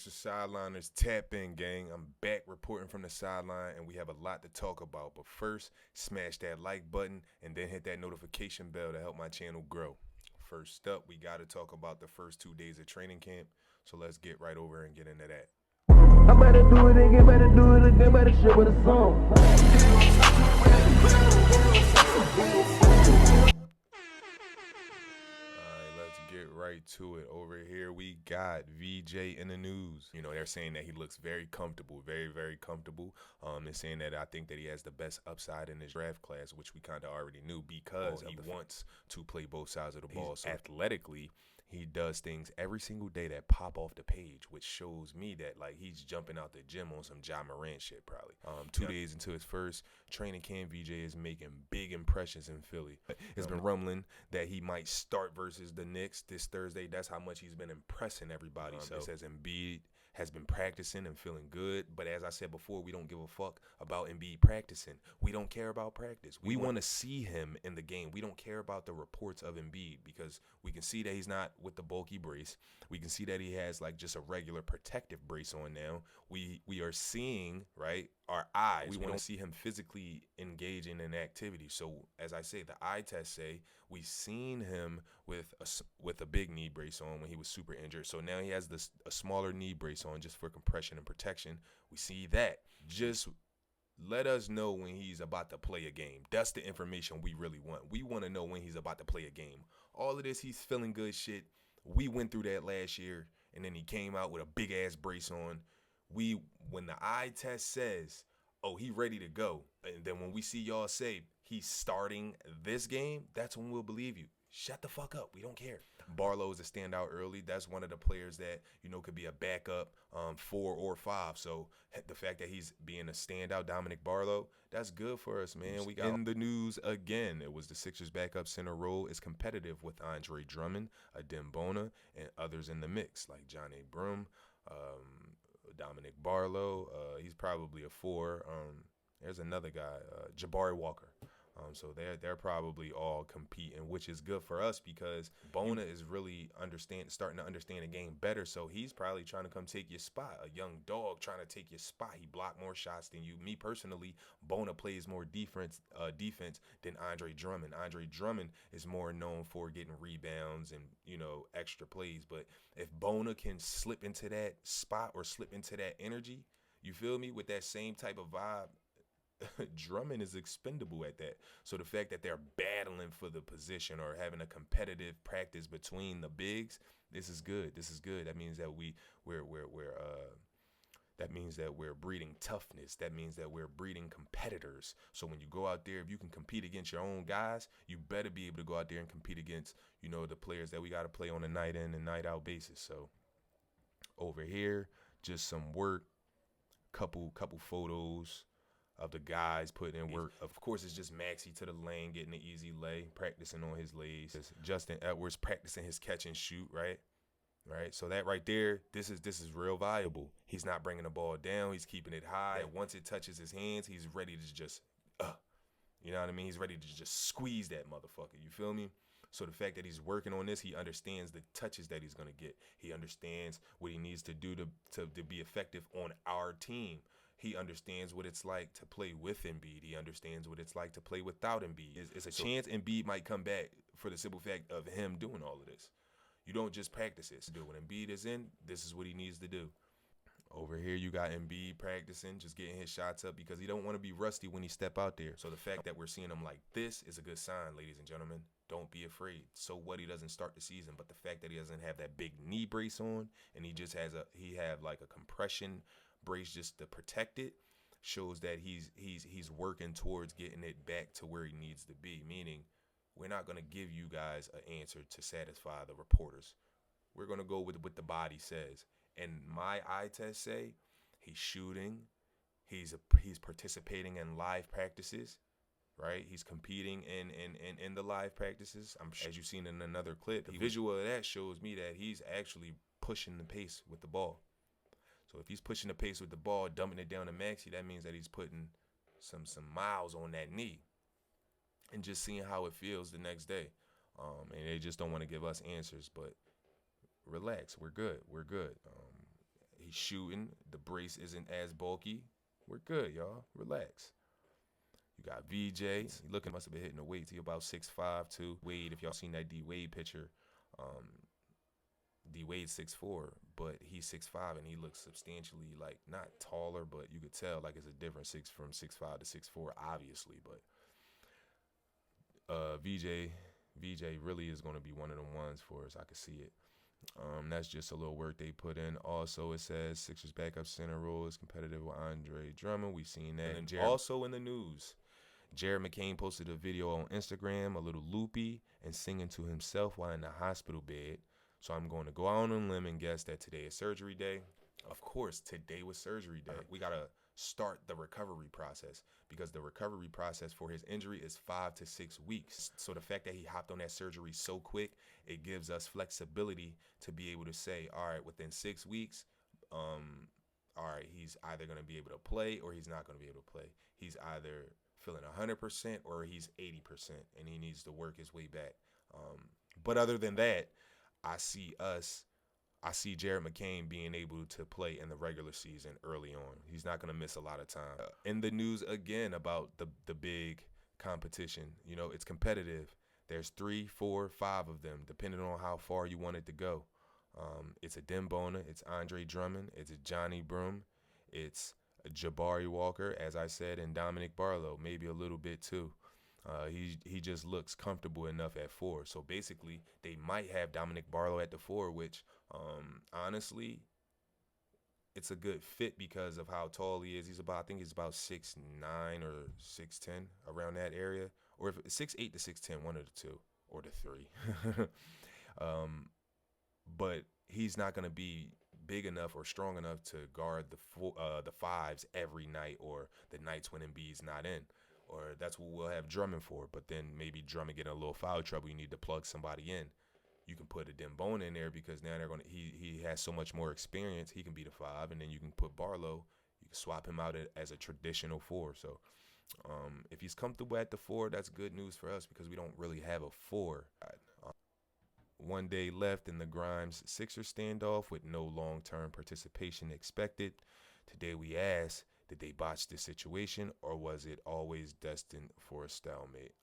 Sixers sideliners, tap in, gang. I'm back reporting from the sideline, and we have a lot to talk about. But first, smash that like button and then hit that notification bell to help my channel grow. First up, we got to talk about the first 2 days of training camp. So let's get right over and get into that. I better do it again, better do it again, better shit with a song. Let's get right to it. Over here, we got VJ in the news. You know, they're saying that he looks very comfortable, very, very comfortable. They're saying that I think that he has the best upside in his draft class, which we kind of already knew because he wants to play both sides of the ball. So athletically, he does things every single day that pop off the page, which shows me that like he's jumping out the gym on some Ja Morant shit probably. 2 days into his first training camp, VJ is making big impressions in Philly. It's been rumbling that he might start versus the Knicks this Thursday. That's how much he's been impressing everybody. So it says Embiid has been practicing and feeling good. But as I said before, we don't give a fuck about Embiid practicing. We don't care about practice. We want to see him in the game. We don't care about the reports of Embiid because we can see that he's not with the bulky brace. We can see that he has like just a regular protective brace on now. We are seeing, right, our eyes. We want to see him physically engaging in activity. So as I say, the eye tests say we've seen him with a big knee brace on when he was super injured. So now he has a smaller knee brace on just for compression and protection. We see that. Just let us know when he's about to play a game. That's the information we really want. We want to know when he's about to play a game. All of this, he's feeling good shit. We went through that last year, and then he came out with a big-ass brace on. When the eye test says, oh, he ready to go, and then when we see y'all say he's starting this game, that's when we'll believe you. Shut the fuck up. We don't care. Barlow is a standout early. That's one of the players that, you know, could be a backup 4 or 5. So the fact that he's being a standout, Dominic Barlow, that's good for us, man. We got in the news again. It was the Sixers backup center role is competitive with Andre Drummond, Adem Bona, and others in the mix like John A. Brum, Dominic Barlow. He's probably a 4. There's another guy, Jabari Walker. So they're probably all competing, which is good for us because Bona is really starting to understand the game better. So he's probably trying to come take your spot. A young dog trying to take your spot. He blocked more shots than you. Me personally, Bona plays more defense than Andre Drummond. Andre Drummond is more known for getting rebounds and, you know, extra plays. But if Bona can slip into that spot or slip into that energy, you feel me, with that same type of vibe, Drummond is expendable at that. So the fact that they're battling for the position or having a competitive practice between the bigs, this is good. This is good. That means that that means that we're breeding toughness. That means that we're breeding competitors. So when you go out there, if you can compete against your own guys, you better be able to go out there and compete against, you know, the players that we got to play on a night in and night out basis. So over here, just some work, couple photos of the guys putting in work. Of course, it's just Maxey to the lane, getting an easy lay, practicing on his lays. It's Justin Edwards practicing his catch and shoot, right? So that right there, this is real valuable. He's not bringing the ball down. He's keeping it high. And once it touches his hands, he's ready to just, you know what I mean? He's ready to just squeeze that motherfucker. You feel me? So the fact that he's working on this, he understands the touches that he's going to get. He understands what he needs to do to be effective on our team. He understands what it's like to play with Embiid. He understands what it's like to play without Embiid. It's a chance Embiid might come back for the simple fact of him doing all of this. You don't just practice this. When Embiid is in, this is what he needs to do. Over here, you got Embiid practicing, just getting his shots up because he don't want to be rusty when he step out there. So the fact that we're seeing him like this is a good sign, ladies and gentlemen. Don't be afraid. So what, he doesn't start the season, but the fact that he doesn't have that big knee brace on and he just has like a compression brace just to protect it, shows that he's working towards getting it back to where he needs to be. Meaning, we're not going to give you guys an answer to satisfy the reporters. We're going to go with what the body says. And my eye test say he's shooting, he's participating in live practices, right? He's competing in the live practices. As you've seen in another clip, the visual of that shows me that he's actually pushing the pace with the ball. So if he's pushing the pace with the ball, dumping it down to Maxey, that means that he's putting some miles on that knee and just seeing how it feels the next day. And they just don't want to give us answers, but relax. We're good. He's shooting. The brace isn't as bulky. We're good, y'all. Relax. You got VJ. He looking must have been hitting the weights. He about 6'5" too. Wade, if y'all seen that D Wade picture, D Wade's 6'4", but he's 6'5", and he looks substantially like not taller, but you could tell like it's a difference from 6'5" to 6'4", obviously. But VJ really is going to be one of them ones for us. I could see it. That's just a little work they put in. Also, it says Sixers backup center role is competitive with Andre Drummond. We've seen that. And also in the news, Jared McCain posted a video on Instagram, a little loopy and singing to himself while in the hospital bed. So I'm going to go out on a limb and guess that today is surgery day. Of course, today was surgery day. We got to start the recovery process because the recovery process for his injury is 5 to 6 weeks. So the fact that he hopped on that surgery so quick, it gives us flexibility to be able to say, all right, within 6 weeks, all right, he's either going to be able to play or he's not going to be able to play. He's either feeling 100% or he's 80%, and he needs to work his way back. But other than that, I see Jared McCain being able to play in the regular season early on. He's not going to miss a lot of time. In the news again about the big competition, you know, it's competitive. There's 3, 4, 5 of them, depending on how far you want it to go. It's a Dembona, it's Andre Drummond, it's a Johnny Broom, it's Jabari Walker, as I said, and Dominic Barlow, maybe a little bit too. He just looks comfortable enough at 4. So basically, they might have Dominic Barlow at the 4, which honestly, it's a good fit because of how tall he is. I think he's about 6'9" or 6'10", around that area, or if 6'8" to 6'10", one of the two or the 3. But he's not going to be big enough or strong enough to guard the 5s every night or the nights when Embiid's not in. Or that's what we'll have Drummond for. But then maybe Drummond getting a little foul trouble, you need to plug somebody in. You can put a Dembona in there because now he has so much more experience. He can be the 5, and then you can put Barlow. You can swap him out as a traditional 4. So if he's comfortable at the 4, that's good news for us because we don't really have a 4. One day left in the Grimes Sixers standoff with no long-term participation expected. Today we ask, did they botch the situation, or was it always destined for a stalemate?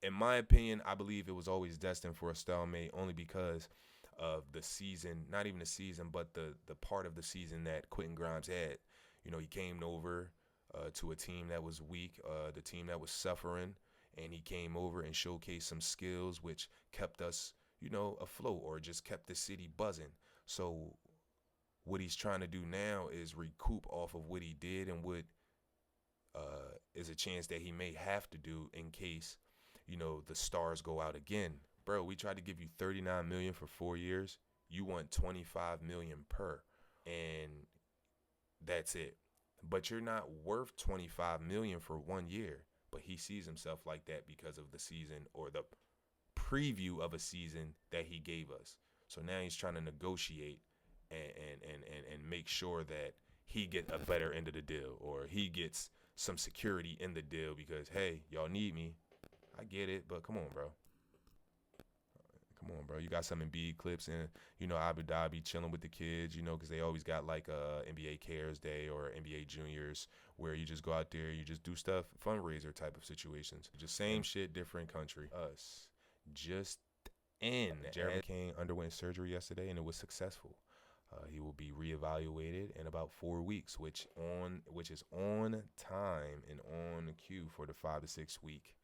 In my opinion, I believe it was always destined for a stalemate only because of the season, not even the season, but the part of the season that Quentin Grimes had. You know, he came over to a team that was weak, the team that was suffering, and he came over and showcased some skills which kept us, you know, afloat or just kept the city buzzing. So what he's trying to do now is recoup off of what he did and what is a chance that he may have to do in case, you know, the stars go out again. Bro, we tried to give you $39 million for 4 years. You want $25 million per, and that's it. But you're not worth $25 million for 1 year. But he sees himself like that because of the season or the preview of a season that he gave us. So now he's trying to negotiate and make sure that he get a better end of the deal, or he gets some security in the deal because, hey, y'all need me. I get it, but come on, bro. Come on, bro. You got some Embiid clips in, you know, Abu Dhabi chilling with the kids, you know, because they always got like NBA Cares Day or NBA Juniors where you just go out there, you just do stuff, fundraiser type of situations. Just same shit, different country. Us. Just in. Jared McCain underwent surgery yesterday and it was successful. He will be reevaluated in about 4 weeks, which is on time and on cue for the 5 to 6 week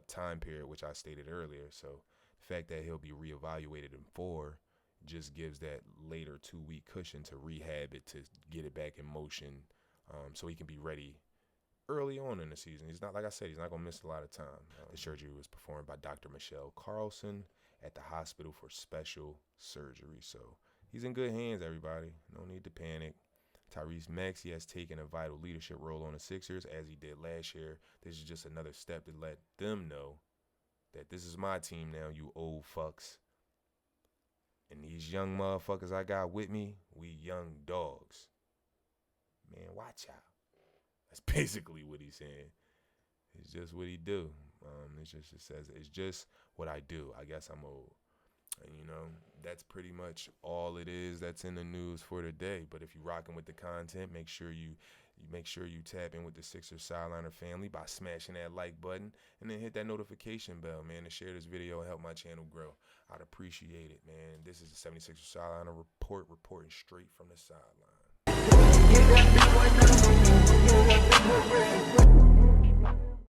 time period, which I stated earlier. So the fact that he'll be reevaluated in 4 just gives that later 2-week cushion to rehab it, to get it back in motion, so he can be ready early on in the season. He's not, like I said, he's not going to miss a lot of time. The surgery was performed by Dr. Michelle Carlson at the hospital for special surgery. So he's in good hands, everybody. No need to panic. Tyrese Maxey has taken a vital leadership role on the Sixers as he did last year. This is just another step to let them know that this is my team now, you old fucks. And these young motherfuckers I got with me, we young dogs. Man, watch out. That's basically what he's saying. It's just what he do. It says it's just what I do. I guess I'm And, that's pretty much all it is that's in the news for today. But if you're rocking with the content, make sure you tap in with the Sixers Sideliner family by smashing that like button and then hit that notification bell, man, to share this video and help my channel grow. I'd appreciate it, man. This is the 76ers Sideliner Report, reporting straight from the sideline.